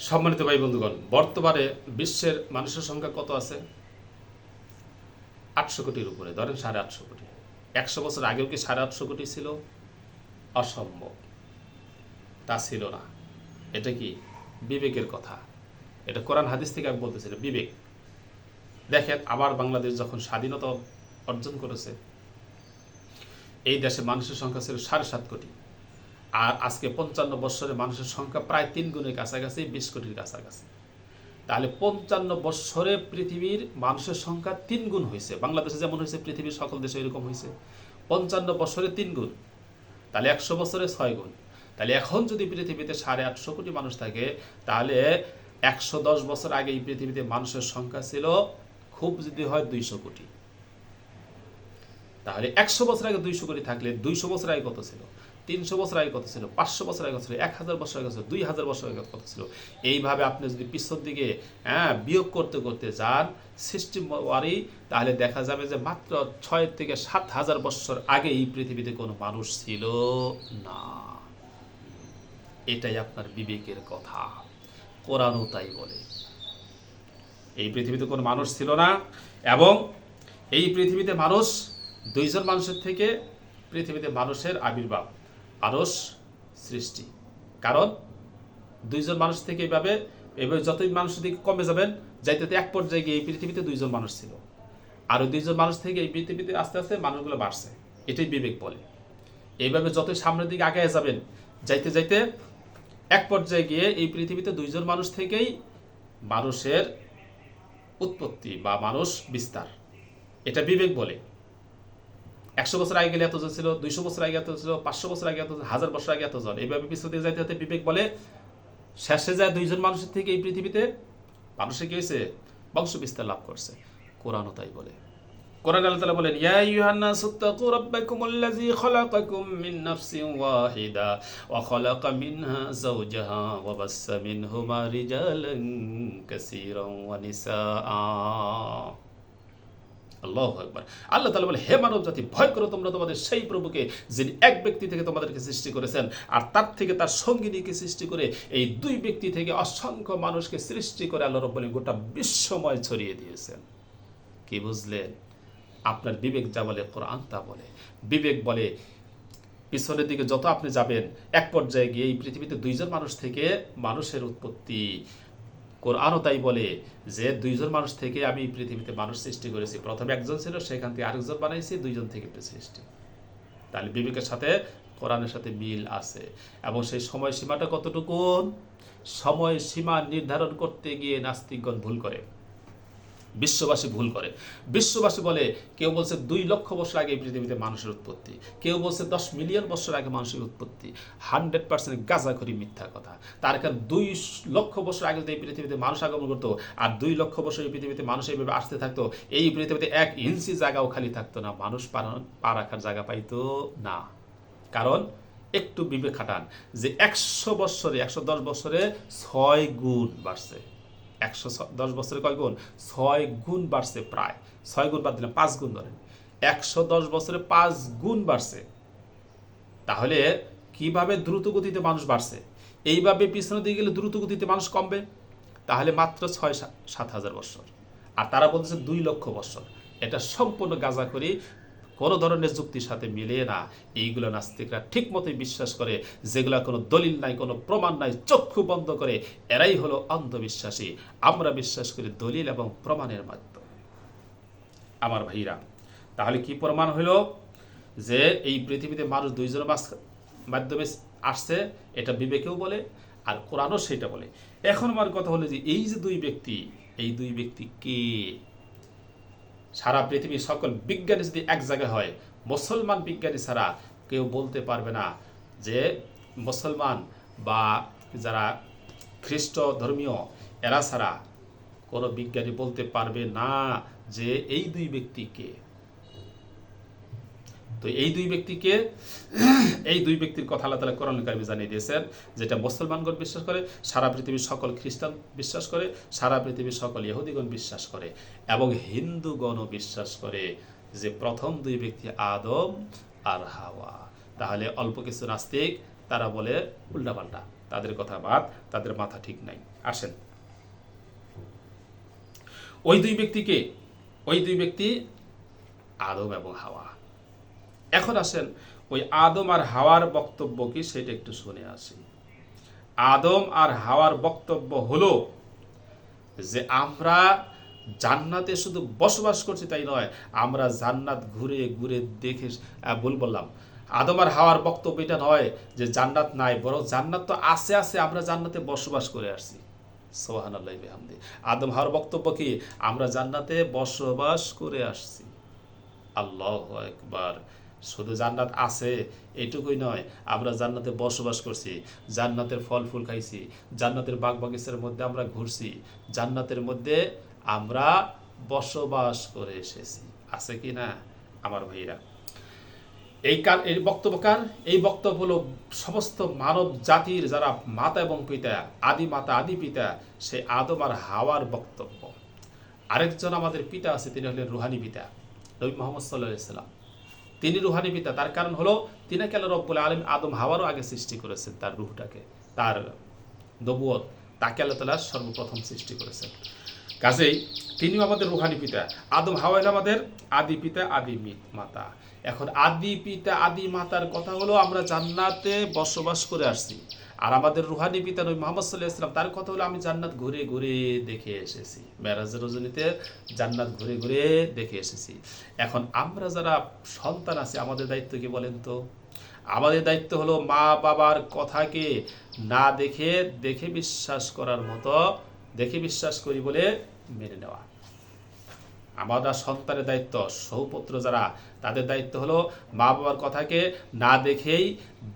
সম্মানিত ভাই বন্ধুগণ, বর্তমানে বিশ্বের মানুষের সংখ্যা কত আছে? 800 কোটির উপরে, ধরেন 850 কোটি। 100 বছর আগেও কি 850 কোটি ছিল? অসম্ভব, তা ছিল না। এটা কি বিবেকের কথা? এটা কোরআন হাদিস থেকে আমি বলতেছি, এটা বিবেক। দেখেন, আবার বাংলাদেশ যখন স্বাধীনতা অর্জন করেছে, এই দেশে মানুষের সংখ্যা ছিল 7.5 কোটি, আর আজকে 55 বছরে মানুষের সংখ্যা প্রায় 3 গুণের কাছাকাছি, 20 কোটির কাছাকাছি। তাহলে 55 বছরে পৃথিবীর মানুষের সংখ্যা 3 গুণ হয়েছে। বাংলাদেশে যেমন হয়েছে, পৃথিবীর সকল দেশে এরকম হয়েছে। 55 বছরে 3 গুণ, তাহলে 100 বছরে 6 গুণ। তাহলে এখন যদি পৃথিবীতে 850 কোটি মানুষ থাকে, তাহলে 110 বছর আগে এই পৃথিবীতে মানুষের সংখ্যা ছিল খুব যদি হয় 200 কোটি। তাহলে 100 বছর আগে 200 কোটি থাকলে 200 বছর আগে কত ছিল? 300 বছর আগে কত ছিল? 500 বছর আগে কত ছিল? 1000 বছর আগে কত ছিল? 2000 বছর আগে কত ছিল? এইভাবে আপনি যদি পিছন দিকে বিয়োগ করতে করতে যান সিস্টেমওয়ারি, তাহলে দেখা যাবে যে মাত্র 6 থেকে 7,000 বছর আগে এই পৃথিবীতে কোনো মানুষ ছিল না। এটাই আপনার বিবেকের কথা, কোরআনও তাই বলে। এই পৃথিবীতে কোনো মানুষ ছিল না, এবং এই পৃথিবীতে মানুষ, 2জন মানুষের থেকে পৃথিবীতে মানুষের আবির্ভাব, মানুষ সৃষ্টি। কারণ 2জন মানুষ থেকে এভাবে যতই মানুষের দিকে কমে যাবেন, যাইতে এক পর্যায়ে গিয়ে এই পৃথিবীতে 2জন মানুষ ছিল, আর ওই 2জন মানুষ থেকে এই পৃথিবীতে আস্তে আস্তে মানুষগুলো বাড়ছে। এটাই বিবেক বলে। এইভাবে যতই সামনের দিকে আগে যাবেন, যাইতে যাইতে এক পর্যায়ে গিয়ে এই পৃথিবীতে 2জন মানুষ থেকেই মানুষের উৎপত্তি বা মানুষ বিস্তার। এটা বিবেক বলে। 100 বছর আগে গেলে এতজন ছিল, 200 বছর আগে এত ছিল, 500 বছর আগে এতজন, 1000 বছর আগে এতজন, এইভাবে পিছনে যাইতে যাইতে বিবেক বলে শেষে যায় 2জন মানুষের থেকে এই পৃথিবীতে মানুষের কি হয়েছে? বংশ বিস্তার লাভ করছে। কোরআনও তাই বলে। কোরআন আল্লাহ তাআলা বলেন, ইয়া আইয়ুহান নাসু তাকু রাব্বাকুমুল্লাযী খালাকাকুম মিন নাফসিন ওয়াহিদা ওয়া খালাকা মিনহা যাওজাহা ওয়া বাসসা মিনহুমা রিজালান কাসীরান ওয়া নিসাআ। আল্লাহু আকবার। আল্লাহ তাআলা বলে, হে মানব জাতি, ভয় করো তোমরা তোমাদের সেই প্রভুকে, যিনি এক ব্যক্তি থেকে তোমাদেরকে সৃষ্টি করেছেন, আর তার থেকে তার সঙ্গিনীকে সৃষ্টি করে, এই 2 ব্যক্তি থেকে অসংখ্য মানুষকে সৃষ্টি করে আল্লাহ রাব্বুল আলামিন গোটা বিশ্বময় ছড়িয়ে দিয়েছেন। কি বুঝলেন? আপনার বিবেক যা বলে, কোরআন তা বলে। বিবেক বলে পিছনের দিকে যত আপনি যাবেন, এক পর্যায়ে গিয়ে এই পৃথিবীতে 2জন মানুষ থেকে মানুষের উৎপত্তি। কোরআনও তাই বলে যে 2জন মানুষ থেকে আমি এই পৃথিবীতে মানুষ সৃষ্টি করেছি। প্রথমে একজন ছিল, সেখান থেকে আরেকজন বানাইছি, 2জন থেকে সৃষ্টি। তাহলে বিবেকের সাথে কোরআনের সাথে মিল আছে। এবং সেই সময়সীমাটা কতটুকু? সময়সীমা নির্ধারণ করতে গিয়ে নাস্তিকগণ ভুল করে, বিশ্ববাসী ভুল করে। বিশ্ববাসী বলে, কেউ বলছে 2 লক্ষ বছর আগে এই পৃথিবীতে মানুষের উৎপত্তি, কেউ বলছে 10 মিলিয়ন বছর আগে মানুষের উৎপত্তি। 100% গাঁজাখড়ি মিথ্যা কথা। তার কারণ 2 লক্ষ বছর আগে যদি এই পৃথিবীতে মানুষ আগমন করতো, আর 2 লক্ষ বছর এই পৃথিবীতে মানুষ এইভাবে আসতে থাকতো, এই পৃথিবীতে 1 ইঞ্চি জায়গাও খালি থাকতো না, মানুষ পা রাখার জায়গা পাইতো না। কারণ একটু বিবেক খাটান যে 110 বছরে 6 গুণ বাড়ছে। 110 বছরে কয় গুণ? 6 গুণ বাড়ছে। প্রায় 6 গুণ বাদ দিলাম, 5 গুণ ধরেন। 110 বছরে 5 গুণ বাড়ছে। তাহলে কিভাবে দ্রুত গতিতে মানুষ বাড়ছে? এইভাবে পিছনে দিয়ে গেলে দ্রুত গতিতে মানুষ কমবে। তাহলে মাত্র 6-7 হাজার বছর, আর তারা বলছে 2 লক্ষ বছর। এটা সম্পূর্ণ গাঁজাখড়ি, কোনো ধরনের যুক্তির সাথে মিলে না। এইগুলো নাস্তিকরা ঠিক মতোই বিশ্বাস করে, যেগুলো কোনো দলিল নাই, কোনো প্রমাণ নাই, চক্ষু বন্ধ করে। এরাই হলো অন্ধবিশ্বাসী। আমরা বিশ্বাস করি দলিল এবং প্রমাণের মাধ্যমে। আমার ভাইরা, তাহলে কি প্রমাণ হলো যে এই পৃথিবীতে মানুষ 2জনের মাধ্যমে আসছে? এটা বিবেকেও বলে, আর কোরআনও সেটা বলে। এখন আমার কথা হলো যে এই যে 2 ব্যক্তি, এই 2 ব্যক্তি কে? সারা পৃথিবীর সকল বিজ্ঞানী যদি এক জায়গায় হয়, মুসলমান বিজ্ঞানী ছাড়া কেউ বলতে পারবে না যে, মুসলমান বা যারা খ্রিস্ট ধর্মীয় এরা ছাড়া কোনো বিজ্ঞানী বলতে পারবে না যে এই 2 ব্যক্তি কে। তো এই 2 ব্যক্তিকে, এই 2 ব্যক্তির কথা আল্লাহ তাআলা কোরআনুল কারীমে জানিয়ে দিয়েছেন, যেটা মুসলমানগণ বিশ্বাস করে, সারা পৃথিবীর সকল খ্রিস্টান বিশ্বাস করে, সারা পৃথিবীর সকল ইহুদিগণ বিশ্বাস করে, এবং হিন্দুগণও বিশ্বাস করে যে প্রথম 2 ব্যক্তি আদম আর হাওয়া। তাহলে অল্প কিছু নাস্তিক তারা বলে উল্টাপাল্টা, তাদের কথা বাদ, তাদের মাথা ঠিক নাই। আসেন, ওই দুই ব্যক্তি আদম এবং হাওয়া। এখন আসেন ওই আদম আর হাওয়ার বক্তব্য কি সেটা একটু শুনে আসি। আদম আর হাওয়ার বক্তব্য হলো যে আমরা জান্নাতে শুধু বসবাস করছি তাই নয়, আমরা জান্নাত ঘুরে ঘুরে দেখে বললাম। আদম আর হাওয়ার বক্তব্য এটা নয় যে জান্নাত নাই, বরং জান্নাত তো আছে, আমরা জান্নাতে বসবাস করে আসছি। সুবহানাল্লাহি বিহামদি। আদম হাওয়ার বক্তব্য কি? আমরা জান্নাতে বসবাস করে আসছি। আল্লাহু আকবার। শুধু জান্নাত আছে এটুকুই নয়, আমরা জান্নাতে বসবাস করছি, জান্নাতের ফল ফুল খাইছি, জান্নাতের বাগ বাগিচার মধ্যে আমরা ঘুরছি, জান্নাতের মধ্যে আমরা বসবাস করে এসেছি। আছে কি না আমার ভাইরা? এই বক্তব্য কার? এই বক্তব্য হলো সমস্ত মানব জাতির যারা মাতা এবং পিতা, আদি মাতা আদি পিতা, সে আদম আর হাওয়ার বক্তব্য। আরেকজন আমাদের পিতা আছে, তিনি হলেন রুহানি পিতা, নবী মুহাম্মদ সাল্লাল্লাহু আলাইহি সাল্লাম। তিনি রুহানি পিতা, তার কারণ হলো তিনাকে আল্লাহ রাব্বুল আলামিন আদম হাওয়ারও আগে সৃষ্টি করেছেন। তার রূহটাকে, তার নবুয়ত, তাকে আল্লাহ তাআলা সর্বপ্রথম সৃষ্টি করেছেন। কাজেই তিনিও আমাদের রুহানি পিতা। আদম হাওয়া আমাদের আদি পিতা আদি মাতা। এখন আদি পিতা আদি মাতার কথা হলো আমরা জান্নাতে বসবাস করে আসছি, আর আমাদের রুহানি পিতা নবী মুহাম্মদ সাল্লাল্লাহু আলাইহি ওয়াসাল্লাম, তার কথা হলো আমি জান্নাত ঘুরে ঘুরে দেখে এসেছি। মেরাজের রজনীতে জান্নাত ঘুরে ঘুরে দেখে এসেছি। এখন আমরা যারা সন্তান আছি, আমাদের দায়িত্ব কি বলেন তো? আমাদের দায়িত্ব হলো মা বাবার কথাকে না দেখে দেখে বিশ্বাস করার মতো, দেখে বিশ্বাস করি বলে মেনে নেওয়া। আমাদের সন্তানের দায়িত্ব, সৌপুত্র যারা, তাদের দায়িত্ব হলো মা বাবার কথাকে না দেখেই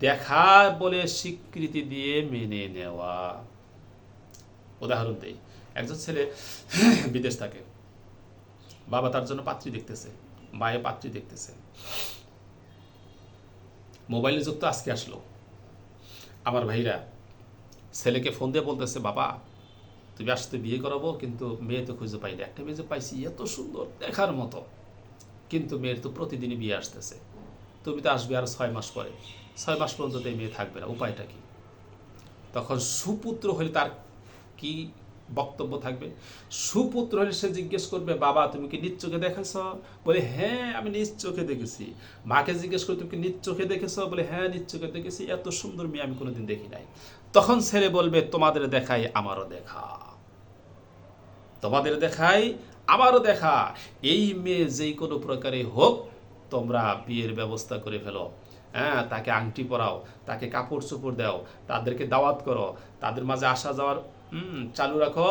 দেখা বলে স্বীকৃতি দিয়ে মেনে নেওয়া। উদাহরণ দেই, একজন ছেলে বিদেশ থাকে, বাবা তার জন্য পাত্রী দেখতেছে, মায়ে পাত্রী দেখতেছে, মোবাইলে যুক্ত আজকে আসলো। আমার ভাইরা ছেলেকে ফোন দিয়ে বলতেছে, বাবা তুমি আসতে বিয়ে করাবো, কিন্তু মেয়ে তো খুঁজে পাইনি। একটা মেয়ে যে পাইছি এত সুন্দর দেখার মতো, কিন্তু মেয়ের তো প্রতিদিনই বিয়ে আসতেছে, তুমি তো আসবে আর 6 মাস পরে, 6 মাস পর্যন্ত এই মেয়ে থাকবে না, উপায়টা কি? তখন সুপুত্র হলে তার কি বক্তব্য থাকবে? সুপুত্র হলে সে জিজ্ঞেস করবে, বাবা তুমি কি নিজ চোখে দেখেছ? বলে হ্যাঁ আমি নিজ চোখে দেখেছি। মাকে জিজ্ঞেস করে তুমি কি নিজ চোখে দেখেছ? বলে হ্যাঁ নিজ চোখে দেখেছি, এত সুন্দর মেয়ে আমি কোনোদিন দেখি নাই। তখন ছেলে বলবে, তোমাদের দেখাই আমারও দেখা, তোমাদের দেখাই আমারও দেখা, এই মেয়ে যেই কোনো প্রকারে হোক তোমরা বিয়ের ব্যবস্থা করে ফেলো। হ্যাঁ, তাকে আংটি পরাও, তাকে কাপড় চোপড় দাও, তাদেরকে দাওয়াত করো, তাদের মাঝে আসা যাওয়ার চালু রাখো,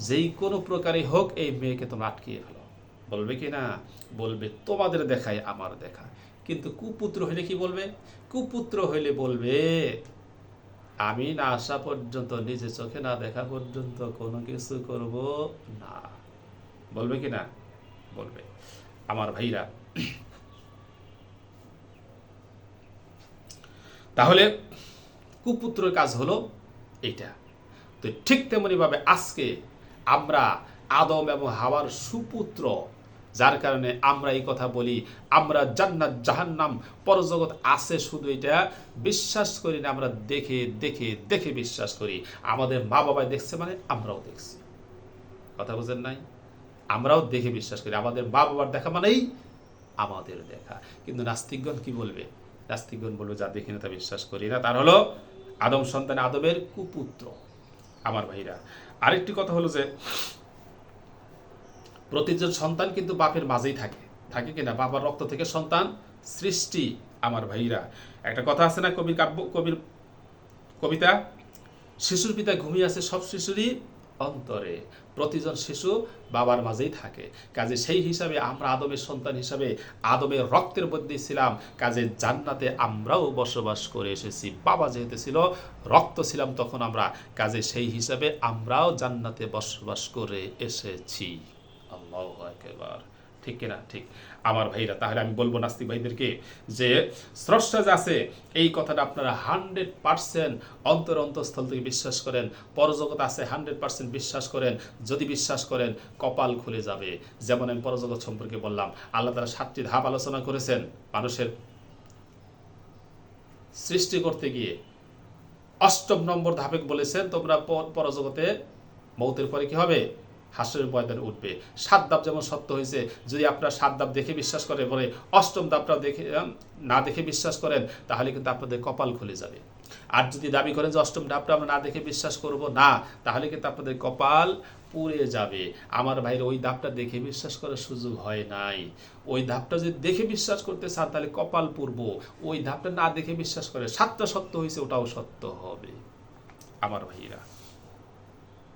যেই কোনো প্রকারে হোক এই মেয়েকে তোমরা আটকিয়ে ফেলো। বলবে কি না? বলবে তোমাদের দেখাই আমার দেখা। কিন্তু কুপুত্র হইলে কি বলবে? কুপুত্র হইলে বলবে, আমি না আসা পর্যন্ত, নিজে চোখে না দেখা পর্যন্ত কোনো কিছু করব না। বলবে কি না? বলবে। আমার ভাইরা, তাহলে কুপুত্রের কাজ হলো এইটা। তো ঠিক তেমনি ভাবে আজকে আমরা আদম এবং হাওয়ার সুপুত্র, যার কারণে আমরা এই কথা বলি, আমরা জান্নাত জাহান্নাম পরজগৎ আছে শুধু এটা বিশ্বাস করি না, আমরা দেখে দেখে দেখে বিশ্বাস করি। আমাদের মা বাবা দেখছে মানে আমরাও দেখছি। কথা বুঝেন নাই? আমরাও দেখে বিশ্বাস করি, আমাদের মা বাবার দেখা মানেই আমাদের দেখা। কিন্তু নাস্তিকগণ কি বলবে? নাস্তিকগণ বলবে, যা দেখি না তা বিশ্বাস করি না, তার হলো আদম সন্তান আদমের কুপুত্র। আমার ভাইরা, আরেকটি কথা হলো যে প্রতিজন সন্তান কিন্তু বাপের মাঝেই থাকে, থাকে কিনা? বাবার রক্ত থেকে সন্তান সৃষ্টি। আমার ভাইরা, একটা কথা আছে না, কবির কবিতা, শিশুর পিতা ঘুমিয়ে আছে সব শিশুরই অন্তরে। প্রতিজন শিশু বাবার মাঝেই থাকে। কাজে সেই হিসাবে আমরা আদমের সন্তান হিসাবে আদমের রক্তের মধ্যে ছিলাম, কাজে জান্নাতে আমরাও বসবাস করে এসেছি। বাবা যেহেতু ছিল, রক্ত ছিলাম তখন আমরা, কাজে সেই হিসাবে আমরাও জান্নাতে বসবাস করে এসেছি। আল্লাহু আকবার। ঠিক কিনা? ঠিক। আমার ভাইরা, তাহলে আমি বলবো নাস্তিক ভাইদেরকে যে স্রষ্টা যে আছে এই কথাটা আপনারা 100% অন্তরস্থল থেকে বিশ্বাস করেন। পরজগৎ আছে 100% বিশ্বাস করেন। যদি বিশ্বাস করেন কপাল খুলে যাবে। যেমন আমি পরজগৎ সম্পর্কে বললাম, আল্লাহ তাআলা 7টি ধাপ আলোচনা করেছেন মানুষের সৃষ্টি করতে গিয়ে। অষ্টম নম্বর ধাপে বলেছেন তোমরা পরজগতে মৌতের পরে কি হবে, হাসরের ময়দানে উঠবে। 7 ধাপ যেমন সত্য হয়েছে, যদি আপনার 7 ধাপ দেখে বিশ্বাস করে পরে অষ্টম ধাপটা দেখে না দেখে বিশ্বাস করেন, তাহলে কিন্তু আপনাদের কপাল খুলে যাবে। আর যদি দাবি করেন যে অষ্টম ধাপটা আমরা না দেখে বিশ্বাস করব না, তাহলে কিন্তু আপনাদের কপাল পুড়ে যাবে। আমার ভাইয়ের ওই ধাপটা দেখে বিশ্বাস করার সুযোগ হয় নাই। ওই ধাপটা যদি দেখে বিশ্বাস করতে চান তাহলে কপাল পুড়ব। ওই ধাপটা না দেখে বিশ্বাস করে 7টা সত্য হয়েছে, ওটাও সত্য হবে আমার ভাইরা।